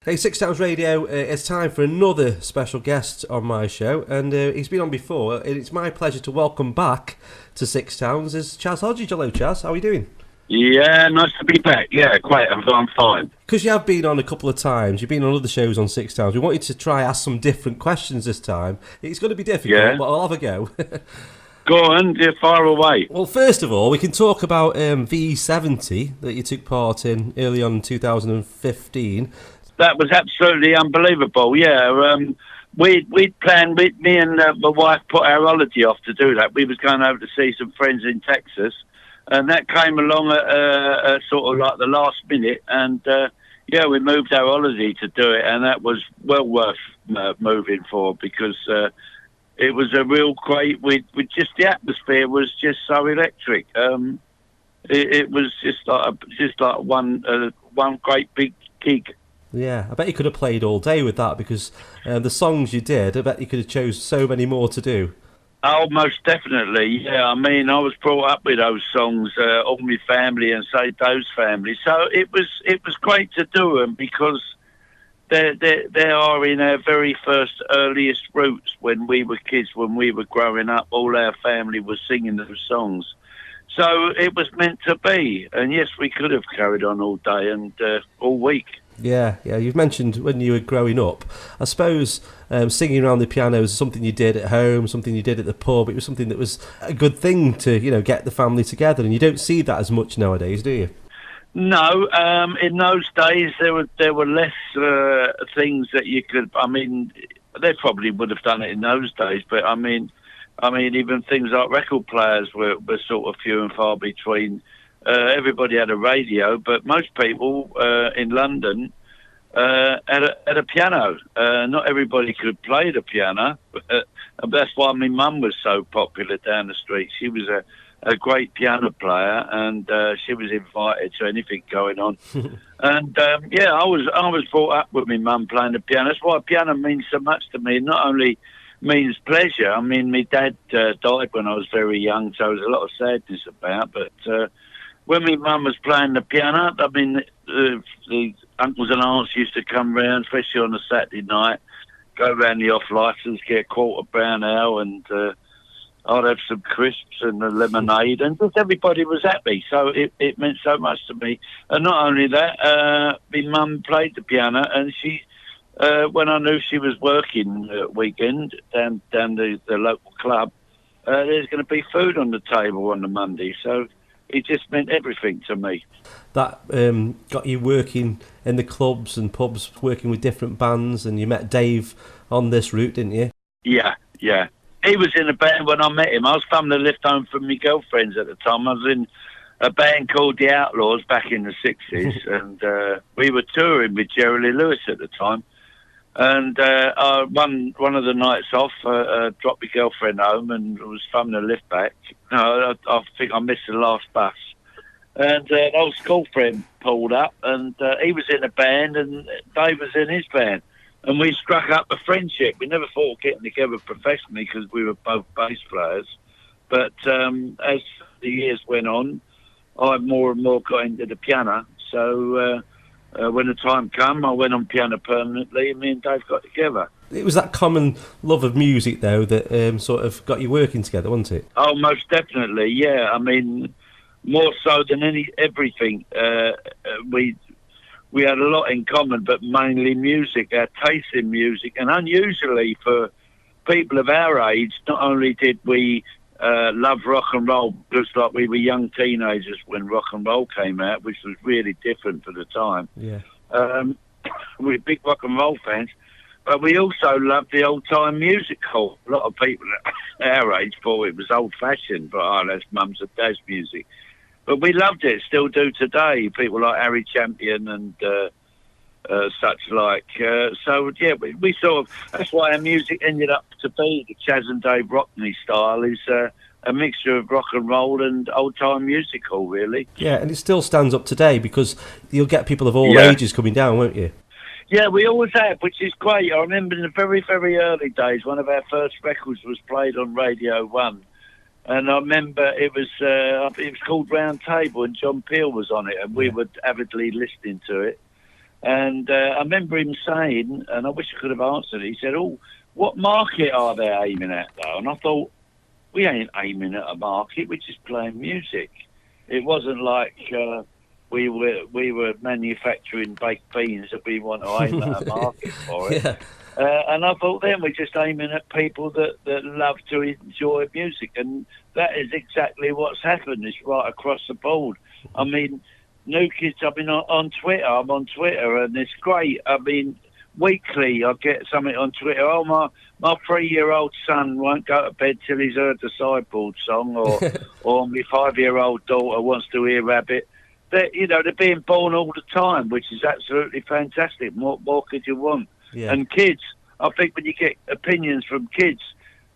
Hey, Six Towns Radio, it's time for another special guest on my show, and he's been on before, and it's my pleasure to welcome back to Six Towns is Chas Hodges. Hello, Chas, how are you doing? Yeah, nice to be back. Yeah, great. I'm fine. Because you have been on a couple of times, you've been on other shows on Six Towns, we wanted to try ask some different questions this time. It's going to be difficult, Yeah. but I'll have a go. Go on, you're far away. Well, first of all, we can talk about VE70 that you took part in early on in 2015. That was absolutely unbelievable. Yeah, we'd planned. Me and my wife put our holiday off to do that. We was going over to see some friends in Texas, and that came along at sort of like the last minute. And yeah, we moved our holiday to do it, and that was well worth moving for because it was a real great. We just the atmosphere was just so electric. It was just like one great big gig. Yeah, I bet you could have played all day with that because the songs you did, I bet you could have chose so many more to do. Oh, most definitely. Yeah, I mean, I was brought up with those songs, all my family and say those family. So it was great to do them because they are in our very first earliest roots when we were kids, when we were growing up. All our family was singing those songs. So it was meant to be. And yes, we could have carried on all day and all week. Yeah. You've mentioned when you were growing up. I suppose singing around the piano was something you did at home, something you did at the pub. It was something that was a good thing to, get the family together, and you don't see that as much nowadays, do you? No, in those days there were less things that you could. I mean, they probably would have done it in those days, but I mean, even things like record players were sort of few and far between. Everybody had a radio, but most people in London had a piano. Not everybody could play the piano. And that's why my mum was so popular down the street. She was a great piano player, and she was invited to anything going on. And yeah, I was brought up with my mum playing the piano. That's why piano means so much to me. It not only means pleasure. I mean, my dad died when I was very young, so there's a lot of sadness about. But when my mum was playing the piano, I mean, the uncles and aunts used to come round, especially on a Saturday night, go round the off-licence, get a quarter brown ale, and I'd have some crisps and a lemonade, and just everybody was happy. So it meant so much to me. And not only that, my mum played the piano, and she, when I knew she was working weekend down the local club, there's going to be food on the table on the Monday. So it just meant everything to me. That got you working in the clubs and pubs, working with different bands, and you met Dave on this route, didn't you? Yeah. He was in a band when I met him. I was from the lift home from my girlfriends at the time. I was in a band called The Outlaws back in the 60s, and we were touring with Jerry Lee Lewis at the time. And one of the nights off, dropped my girlfriend home and was from the lift back. No, I think I missed the last bus. And an old school friend pulled up, and he was in a band, and Dave was in his band. And we struck up a friendship. We never thought of getting together professionally because we were both bass players. But as the years went on, I more and more got into the piano. So when the time came, I went on piano permanently, and me and Dave got together. It was that common love of music, though, that sort of got you working together, wasn't it? Oh, most definitely, yeah. I mean, more so than everything. We had a lot in common, but mainly music, our taste in music. And unusually for people of our age, not only did we love rock and roll, just like we were young teenagers when rock and roll came out, which was really different for the time. Yeah. We were big rock and roll fans, but we also loved the old-time music hall. A lot of people at our age thought it was old-fashioned, but that's mum's and dad's music. But we loved it, still do today. People like Harry Champion and such like. So, yeah, we sort of... That's why our music ended up to be the Chas and Dave Rockney style, is a mixture of rock and roll and old-time music hall, really. Yeah, and it still stands up today because you'll get people of all ages coming down, won't you? Yeah, we always have, which is great. I remember in the very, very early days, one of our first records was played on Radio 1. And I remember it was called Round Table, and John Peel was on it, and we were avidly listening to it. And I remember him saying, and I wish I could have answered it, he said, "Oh, what market are they aiming at, though?" And I thought, we ain't aiming at a market, we're just playing music. It wasn't like we were manufacturing baked beans that we want to aim at a market for it. Yeah. And I thought then we're just aiming at people that love to enjoy music. And that is exactly what's happened. It's right across the board. I mean, new kids, I mean, on Twitter, I'm on Twitter, and it's great. I mean, weekly I get something on Twitter. Oh, my 3-year-old son won't go to bed till he's heard the Sideboard song, or my 5-year-old daughter wants to hear Rabbit. They're being born all the time, which is absolutely fantastic. What more could you want? Yeah. And kids, I think when you get opinions from kids,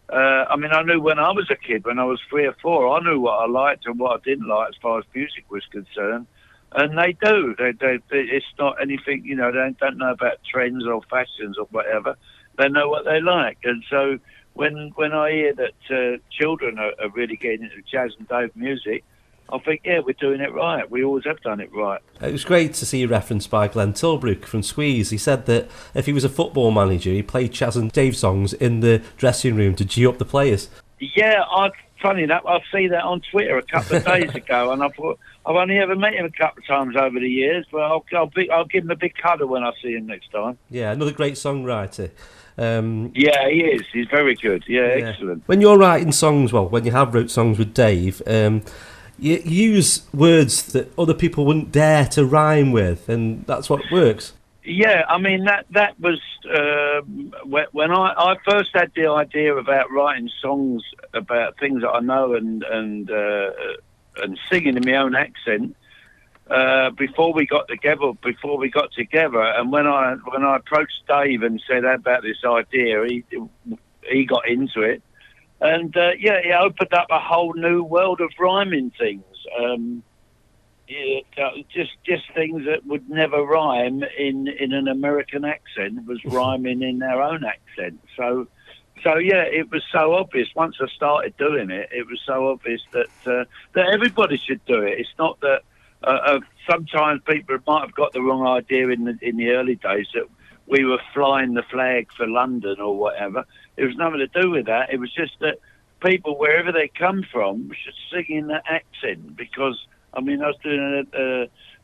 I mean, I knew when I was a kid, when I was 3 or 4, I knew what I liked and what I didn't like as far as music was concerned. And they do. It's not anything, they don't know about trends or fashions or whatever. They know what they like. And so when I hear that children are really getting into jazz and Dave music, I think, yeah, we're doing it right. We always have done it right. It was great to see you referenced by Glenn Tilbrook from Squeeze. He said that if he was a football manager, he played Chas and Dave songs in the dressing room to G up the players. Yeah, funny enough, I see that on Twitter a couple of days ago, and I thought, I've only ever met him a couple of times over the years, but I'll give him a big cuddle when I see him next time. Yeah, another great songwriter. Yeah, he is. He's very good. Yeah, excellent. When you're writing songs, when you have wrote songs with Dave, you use words that other people wouldn't dare to rhyme with, and that's what works. Yeah, I mean, that was when I first had the idea about writing songs about things that I know and singing in my own accent. Before we got together, and when I approached Dave and said about this idea, he got into it. And it opened up a whole new world of rhyming things. Just things that would never rhyme in an American accent was rhyming in their own accent. So it was so obvious. Once I started doing it, it was so obvious that everybody should do it. It's not that sometimes people might have got the wrong idea in the early days that we were flying the flag for London or whatever. It was nothing to do with that. It was just that people, wherever they come from, should sing in that accent. Because, I mean, I was doing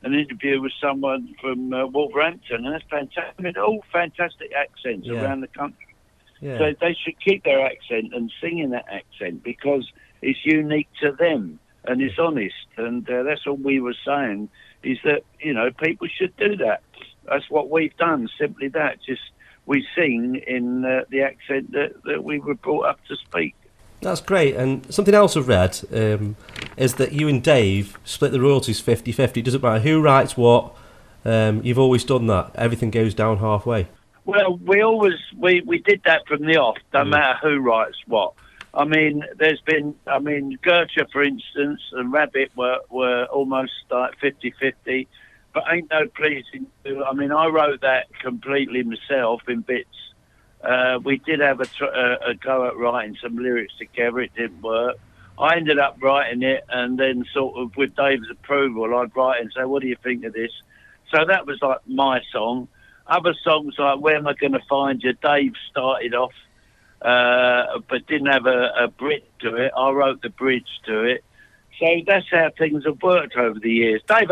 an interview with someone from Wolverhampton, and that's fantastic. I mean, all fantastic accents around the country. Yeah. So they should keep their accent and sing in that accent because it's unique to them and it's honest. And that's all we were saying, is that, people should do that. That's what we've done, simply that. Just we sing in the accent that we were brought up to speak. That's great. And something else I've read is that you and Dave split the royalties 50-50. Doesn't matter who writes what. You've always done that. Everything goes down halfway. Well, we did that from the off. Don't matter who writes what. I mean, Gertrude, for instance, and Rabbit were almost like 50-50. But ain't no pleasing. I mean, I wrote that completely myself in bits. We did have a go at writing some lyrics together. It didn't work. I ended up writing it, and then sort of with Dave's approval, I'd write and say, "What do you think of this?" So that was like my song. Other songs like "Where Am I Going to Find You?" Dave started off, but didn't have a bridge to it. I wrote the bridge to it. So that's how things have worked over the years. Dave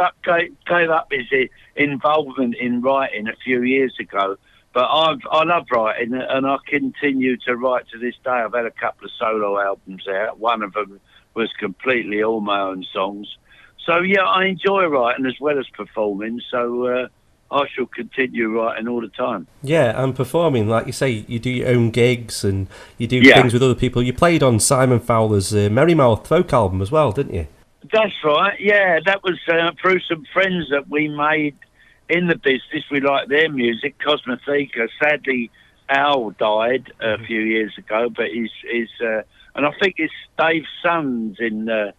gave up his involvement in writing a few years ago, but I love writing, and I continue to write to this day. I've had a couple of solo albums out. One of them was completely all my own songs. So, yeah, I enjoy writing as well as performing, so I shall continue writing all the time. Yeah, and performing, like you say, you do your own gigs and you do things with other people. You played on Simon Fowler's Merry Mouth folk album as well, didn't you? That's right, yeah. That was through some friends that we made in the business. We liked their music, Cosmotheca. Sadly, Al died a few years ago, but he's and I think it's Dave's son's in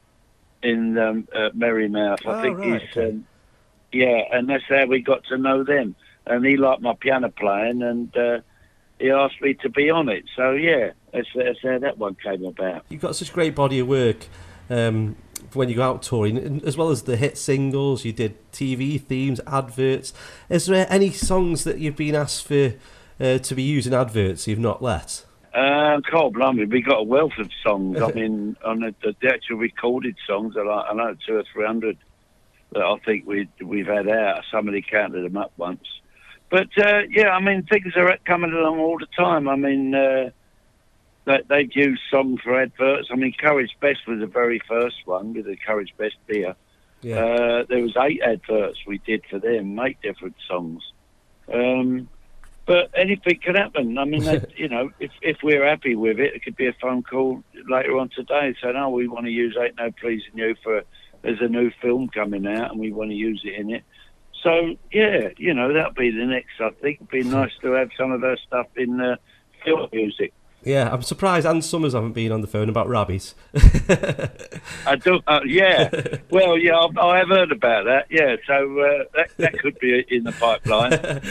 Merry Mouth. I think he's... Yeah, and that's how we got to know them. And he liked my piano playing, and he asked me to be on it. So, yeah, that's how that one came about. You've got such a great body of work. when you go out touring, and as well as the hit singles, you did TV themes, adverts. Is there any songs that you've been asked for to be used in adverts you've not let? God blimey, we got a wealth of songs. I mean, on the actual recorded songs, I know 200 or 300 that I think we've had out. Somebody counted them up once. But yeah, I mean, things are coming along all the time. I mean, they've used songs for adverts. I mean, Courage Best was the very first one with the Courage Best beer. Yeah. There was 8 adverts we did for them, 8 different songs. But anything can happen. I mean, you know, if we're happy with it, it could be a phone call later on today saying, "Oh, we want to use Ain't No Pleasing You for there's a new film coming out and we want to use it in it." So yeah, you know, that'll be the next. I think it'd be nice to have some of our stuff in film music. Yeah, I'm surprised Ann Summers haven't been on the phone about rabbits. I do. Yeah. Well, yeah, I have heard about that. Yeah, so that could be in the pipeline.